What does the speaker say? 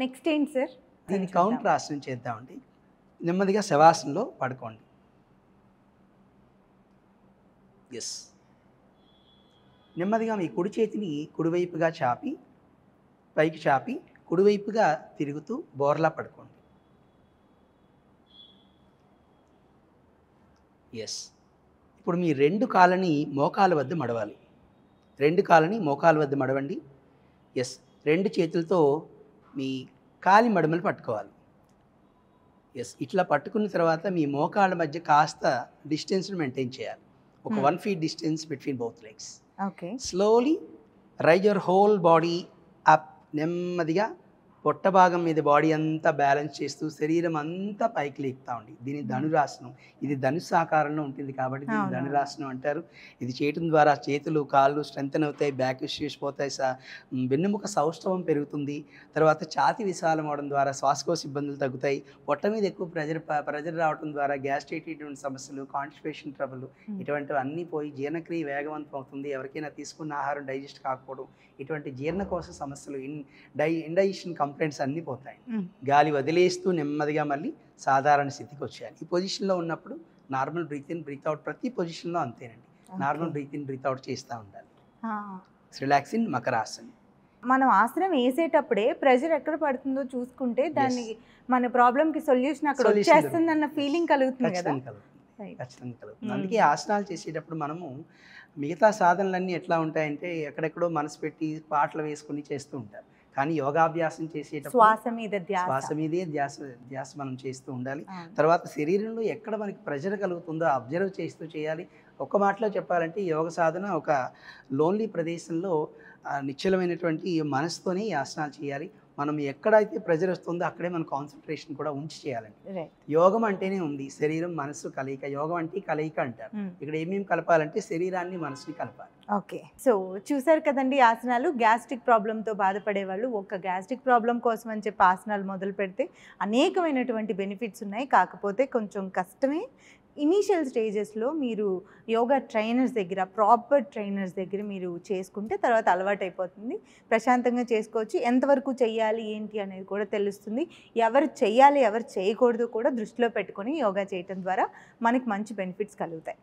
Next ఏంటి sir? దీని counter ఆసనం చేద్దామండి. నెమ్మదిగా శవాసనంలో పడుకోండి. ఎస్. నెమ్మదిగా మీ కుడి చేతిని కుడివైపుగా చాపి పైకి చాపి కుడివైపుగా తిరుగుతూ బోర్లా పడుకోండి. ఎస్. ఇప్పుడు మీ రెండు కాళ్ళని మోకాల వద్ద మడవాలి. రెండు కాళ్ళని మోకాల వద్ద మడవండి. ఎస్. రెండు చేతులతో మీ కాలి మడమలు పట్టుకోవాలి. ఎస్. ఇట్లా పట్టుకున్న తర్వాత మీ మోకాళ్ళ మధ్య కాస్త డిస్టెన్స్ని మెయింటైన్ చేయాలి. ఒక 1 feet distance between both legs. Okay. Slowly rise your whole body up. నెమ్మదిగా పొట్ట భాగం మీద బాడీ అంతా బ్యాలెన్స్ చేస్తూ శరీరం అంతా పైకి లేపుతా ఉండి. దీని ధనురాసనం. ఇది ధనుస్సు ఆకారంలో ఉంటుంది కాబట్టి దీన్ని ధనురాసనం అంటారు. ఇది చేయటం ద్వారా చేతులు కాళ్ళు స్ట్రెంథన్ అవుతాయి, బ్యాక్ ఇష్యూస్ పోతాయి, వెన్నుముక సౌష్ఠవం పెరుగుతుంది. తర్వాత ఛాతి విశాలం అవడం ద్వారా శ్వాసకోశ ఇబ్బందులు తగ్గుతాయి. పొట్ట మీద ఎక్కువ ప్రెజర్ రావడం ద్వారా గ్యాస్ట్రైటిస్ ఇటువంటి సమస్యలు, కాన్స్టిపేషన్ ట్రబుల్ ఇటువంటివి అన్నీ పోయి జీర్ణక్రియ వేగవంతం అవుతుంది. ఎవరికైనా తీసుకున్న ఆహారం డైజెస్ట్ కాకపోవడం, ఇటువంటి జీర్ణకోశ సమస్యలు, ఇండైజెషన్ కంప్లైంట్స్ అన్నీ పోతాయి. గాలి వదిలేస్తూ నెమ్మదిగా మళ్ళీ సాధారణ స్థితికి వచ్చేయాలి. ఈ పొజిషన్లో ఉన్నప్పుడు normal breathe in breathe out ప్రతి పొజిషన్లో అంతేనండి. Normal breathe in breathe out చేస్తూ ఉండాలి. Relax in Makarasan. మనం ఆసనం వేసేటప్పుడే ప్రెషర్ ఎక్కడ పడుతుందో చూసుకుంటే దాన్ని మన ప్రాబ్లంకి సొల్యూషన్ అక్కడ వచ్చేస్తుంది అన్న ఫీలింగ్ కలుగుతుంది కదా. ఖచ్చితంగా కలుగుతుంది. అందుకే ఆసనాలు చేసేటప్పుడు మనము మిగతా సాధనలన్నీ ఎట్లా ఉంటాయంటే ఎక్కడెక్కడో మనసు పెట్టి పాటలు వేసుకుని చేస్తూ ఉంటారు. కానీ యోగాభ్యాసం చేసేటప్పుడు శ్వాస మీదే ధ్యాస మనం చేస్తూ ఉండాలి. తర్వాత శరీరంలో ఎక్కడ మనకి ప్రెషర్ కలుగుతుందో అబ్జర్వ్ చేస్తూ చేయాలి. ఒక్క మాటలో చెప్పాలంటే యోగ సాధన ఒక లోన్లీ ప్రదేశంలో నిశ్చలమైనటువంటి మనసుతోనే ఈ ఆసనాలు చేయాలి. మనం ఎక్కడైతే ప్రెజర్ వస్తుందో అక్కడే మన కాన్సన్ట్రేషన్ కూడా ఉంచి చేయాలండి. యోగం అంటేనే ఉంది శరీరం మనసు కలయిక. యోగం అంటే కలయిక అంటారు. ఇక్కడ ఏమేమి కలపాలంటే శరీరాన్ని మనసుని కలపాలి. ఓకే. సో చూసారు కదండి ఆసనాలు. గ్యాస్ట్రిక్ ప్రాబ్లంతో బాధపడే వాళ్ళు ఒక గ్యాస్ట్రిక్ ప్రాబ్లం కోసం అని చెప్పి ఆసనాలు మొదలు పెడితే అనేకమైనటువంటి బెనిఫిట్స్ ఉన్నాయి. కాకపోతే కొంచెం కష్టమే. ఇనీషియల్ స్టేజెస్లో మీరు యోగా ట్రైనర్స్ దగ్గర, ప్రాపర్ ట్రైనర్స్ దగ్గర మీరు చేసుకుంటే తర్వాత అలవాటు అయిపోతుంది. ప్రశాంతంగా చేసుకోవచ్చు. ఎంతవరకు చెయ్యాలి ఏంటి అనేది కూడా తెలుస్తుంది. ఎవరు చెయ్యాలి ఎవరు చేయకూడదు కూడా దృష్టిలో పెట్టుకొని యోగా చేయటం ద్వారా మనకి మంచి బెనిఫిట్స్ కలుగుతాయి.